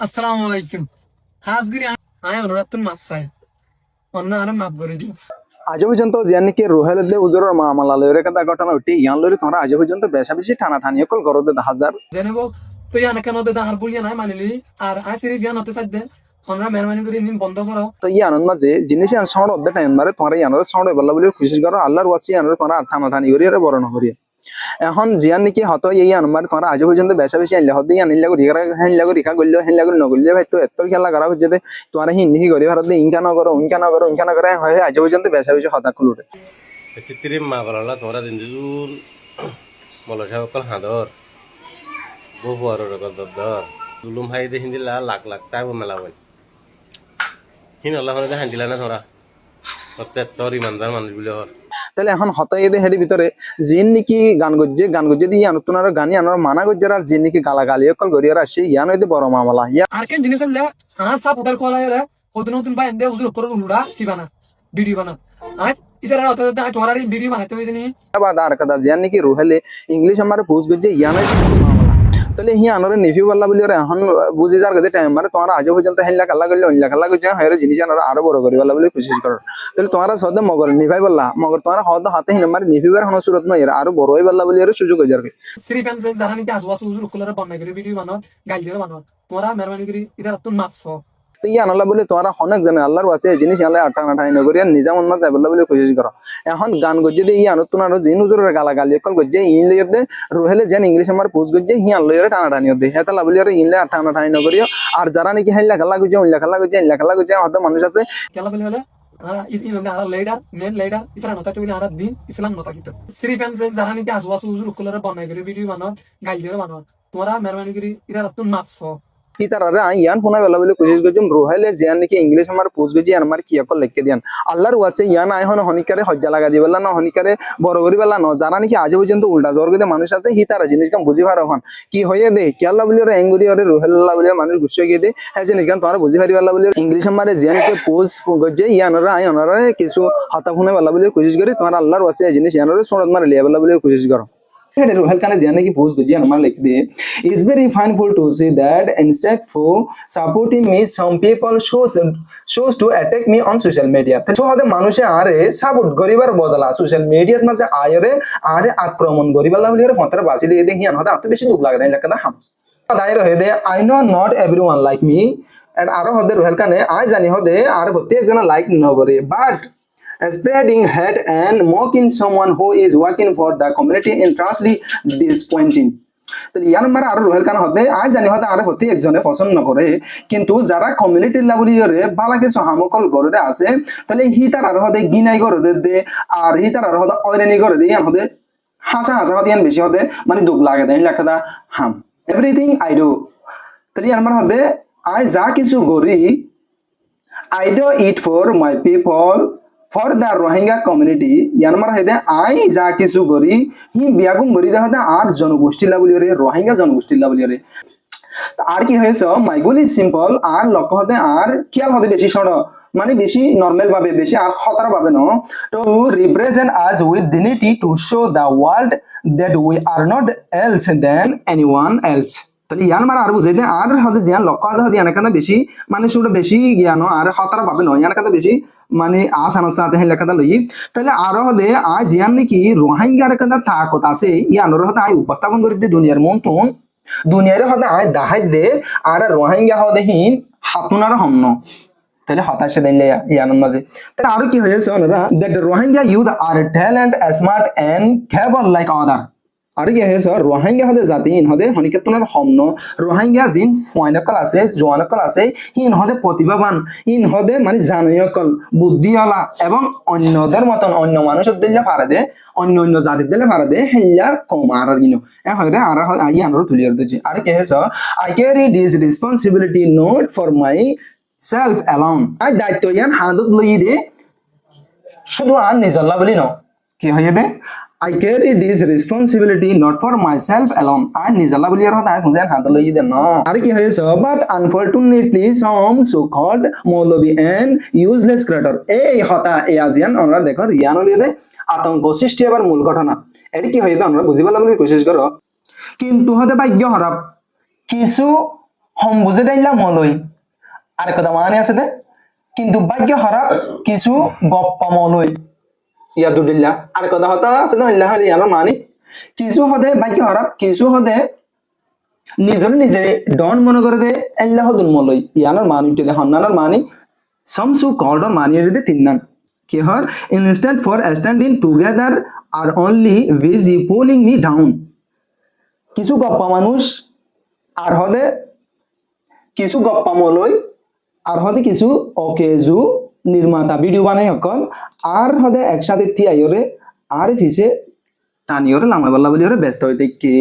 আসসালামু আলাইকুম। হাজগিরি আয় অনুরাতুন মাফ চাই অন্য আরে মাফ করে দিও। আজ পর্যন্ত জিয়ানিকে রুহেলদে উজুরের মামলা লইরে কথা ঘটনা উঠি ইয়ান লইরে তোমরা আজ পর্যন্ত বেশা বেশি টানা টানি অকল গরদে হাজার জেনেবো তুই আনে কেন দে আর বলিয়া নাই মানিলি আর আই সিরি বিয়ান হতে চাই দে আমরা মেহরবানি করে নিম বন্ধ করো। তো ইয়ানোর মাঝে জিনিস ইয়ান সাউন্ড অর্ধে টাইম মারে তোমরা ইয়ানোর সাউন্ড বললা বলে খুশি করো আল্লাহর ওয়াসি ইয়ানোর তোমরা টানা টানি করি আর বরণ করি এখন জিয়ান নাকি হতো এই আনবার তোমরা আজ পর্যন্ত বেশা বেশি আনলে হতে ইয়ান ইল্লা করি হেনলা করি রিখা গল্লো হেনলা করি নগল্লে ভাই তো এত খেলা করা হচ্ছে তোমরা হিন্দি করি ভারত ইনকা না করো ইনকা না করো ইনকা না করে হয় আজ পর্যন্ত বেশা বেশি হতা খুলুরে চিত্তিরিম মা বলালা তোমরা দিনজুর মলসা অকল হাঁদর বহু আর দর জুলুম হাই দে হিন্দিলা লাখ লাখ টাকা মেলা বই হিন আল্লাহ হলে হাঁদিলা না তোরা তোর ইমানদার মানুষ বলে হর তাহলে এখন হতাই এদের হেডি ভিতরে জিন নাকি গান গজ্জে দিয়ে আনুতনার গানি আনার মানা গজ্জার আর জিন নাকি গালাগালি অকল গরিয়ার আসে ইয়ান হইতে বড় মামলা ইয়া আর কেন জিনিস হলে আর সাপ ওটার কলা রে ওদিন নতুন ভাই এন্ডে হুজুর করে উড়া কি বানা ভিডিও বানা আজ ইতারা হতে আজ তোমার ভিডিও বানাতে হইছে নি বাদ আর কথা জিয়ান নাকি রুহেলে ইংলিশ আমার বুঝ গজ্জে ইয়ান হইতে বড় মামলা তাহলে হি আনরে নিফি বল্লা বলি রে এখন বুঝি যার গদে টাইম মানে তোমার আজ পর্যন্ত হেল্লা কাল্লা করলে অন্য কাল্লা গজ্জে হায়রে জিনিস আনার আরো বড় করি বল্লা বলি কোশিশ করো তাহলে তোমার সদে মগর নিভাই বল্লা মগর তোমার হদ হাতে হিন মারি নিফিবার হন সুরত নয় আরো বড় হই বল্লা বলি রে সুযোগ হই যার শ্রী ফ্যান যারা নিতে আসবাস হুজুর করে বানাই করে ভিডিও বানাও গাইল দিয়ে বানাও তোমরা মেহরবানি করে ইতারা তুন মাফছো তো ইয়ান আল্লাহ বলে তোমরা অনেক জানে আল্লাহর ওয়াসে জিনিস আল্লাহ আটানা ঠাই নগরি আর নিজা মন যাই বল্লা বলে কোশিশ করো এখন গান গজ্জে দিয়ে ইয়ান তোনার জিন হুজুরের গালাগালি অকল গজ্জে ইন লইতে রুহেলে যেন ইংলিশ আমার পুজ গজ্জে হিয়ান লইরে টানা টানি দে হেতা লাবলি আর ইনলে আটানা ঠাই নগরিও আর যারা নাকি হেল্লা খাল্লা গজ্জে ইল্লা খাল্লা গজ্জে হয়তো মানুষ আছে কেলা বলি হলে আর লেডার মেন লেডার ইতারা নতা চলে আর দিন ইসলাম নতা কিতো শ্রী ফ্যান যারা নিতে আসবাস হুজুর করে বানাই করে ভিডিও বানাও গাইল দিয়ে বানাও তোমরা মেহরবানি করে ইতারা তুন মাফছো ইতারারে ইয়ান ফোনা বেলা বলে কোশিশ করছুম রুহাইলে জিয়ান নাকি ইংলিশ আমার পুজ গজি আমার কি আকল লিখে দিয়ান আল্লাহর ওয়াসে ইয়ান আই হন হনিকারে হজ্জা লাগা দিবেলা না হনিকারে বড় করি বেলা ন যারা নাকি আজ পর্যন্ত উল্টা জোর করে মানুষ আছে হিতারা জিনিস কাম বুঝি পারো হন কি হয়ে দে কি আল্লাহ বলি রে এঙ্গুরি ওরে রুহাইল্লাহ বলি মানুষ গুছিয়ে গিয়ে দে হ্যাঁ জিনিস কাম তোমরা বুঝি পারি বেলা বলি ইংলিশ আমারে জিয়ানকে পুজ গজি ইয়ানরা আই অনরা কিছু হাতা ফোনা বেলা বলে কোশিশ করি তোমার আল্লাহর ওয়াসে জিনিস ইয়ানরে সোনাত মারে লিয়া বেলা বলে কোশিশ করো Ruhal Khan Jana ki post gaji anuman likh diye. It's very painful to see that instead for supporting me, some people shows to attack me on social media. So hade মানুষে আরে সাপোর্ট করিবার বদলা social মিডিয়ার মাঝে আয়রে আরে আক্রমণ করিবার লাগলে এর ফতরা বাসি দিয়ে দেখি আনহা আত বেশি দুঃখ লাগে না লাগা হাম দাইর হয়ে দে I know not everyone like me and আরো হদে রুহেল খানে আই জানি হদে আর প্রত্যেক জন লাইক ন করে but spreading hate and mocking someone who is working for the community is truly disappointing. তো ইয়ান মারা আর রুহেল খান হতে আজ জানি হতে আর প্রতি একজনে পছন্দ করে কিন্তু যারা কমিউনিটির লাবলিয়রে বালা কিছু হামকল গরদে আছে তাহলে হি তার আর হতে গিনাই গরদে দে আর হি তার আর হতে অয়রানি করে দে ইয়ান হতে হাসা হতে ইয়ান বেশি হতে মানে দুঃখ লাগে দেয় লেখাটা হাম এভরিথিং আই ডু তাহলে ইয়ান মারা হতে আই যা কিছু করি I do it for my people for the Rohingya community yanmar hede ai ja kichu gori hi biagum gori da hada ar জনগোষ্ঠী লাবলিয়রে রোহিঙ্গা জনগোষ্ঠী লাবলিয়রে আর কি হয়েছে মাই গোল ইজ সিম্পল আর লক্ষ্য হতে আর খেয়াল হতে বেশি সড় মানে বেশি নরমাল ভাবে বেশি আর খতরা ভাবে ন to represent us with dignity to show the world that we are not else than anyone else তাহলে ইয়ান মারা আর বুঝাই দে আর হতে জিয়ান লক্ষ্য আছে হতে ইয়ান কানা বেশি মানে শুধু বেশি জ্ঞান আর খতরা ভাবে ন ইয়ান কানা বেশি মানে আসানসাতে হে লেখাটা লই তাহলে আরো হদে আজ ইয়ান নাকি রোহিঙ্গার কাদা তাকত আছে ইয়ানোর হদে আই উপস্থাপন করি দে দুনিয়ার মন তুন দুনিয়ারে হদে আই দাহাই দে আর রোহিঙ্গা হদে হিন হাতুনার হমন তাহলে হতাশে দিলে ইয়ানোর মাঝে তাহলে আরো কি হয়েছে ওনারা দ্যাট রোহিঙ্গা ইউথ আর talent smart and capable like other আর কি হয়েছে রোহিঙ্গা হদে জাতি ইন হদে হনিকেতনার হমন রোহিঙ্গা দিন ফয়নকল আছে জোয়ানকল আছে ইন হদে প্রতিভাবান ইন হদে মানে জানয়কল বুদ্ধিওয়ালা এবং অন্যদের মতন অন্য মানুষের দিলে পারে দে অন্য জাতির দিলে পারে দে হেল্লা কম আর কিনো এ হয় রে আর ইয়ানর তুলিয়ার দিছি আর কি হয়েছে I carry this responsibility not for my self alone I দায়িত্ব ইয়ান হাতত লই দে শুধু আর নিজল্লা বলি ন কি হয়ে দে I carry this responsibility not for myself alone. I nizalla boliar hota I funjan hat loi de no. Ar ki hoyeso but unfortunately some so called Maulovi and useless creator. Ei hota ei azian onra dekho riyan loi de আতঙ্ক সৃষ্টি আবার মূল ঘটনা এটি কি হয়ে আমরা বুঝি পারলাম কোশিশ করো কিন্তু হতে ভাগ্য খারাপ কিছু হম বুঝে দিলাম মলই আর কথা মানে আছে দে কিন্তু ভাগ্য খারাপ কিছু গপ্পা মলই ইয়া দুদিল্লা আর কথা হতা আছে না ইল্লা হলি আর মানি কিছু হদে ভাগ্য খারাপ কিছু হদে নিজের নিজে ডন মনে করে দে আল্লাহ দুল মলই ইয়ানোর মানি উঠে দে হন্নানোর মানি some so called or mani রে তিননান কি হর instant for standing together are only busy pulling me down কিছু গপ্পা মানুষ আর হদে কিছু গপ্পা মলই আর হদে কিছু অকেজু নির্মাতা ভিডিও বানাই অকল আর হদে একসাথে থিয়াইরে আর ফিসে টানিওরে লামাই বল্লা বলি ব্যস্ত হইতে কি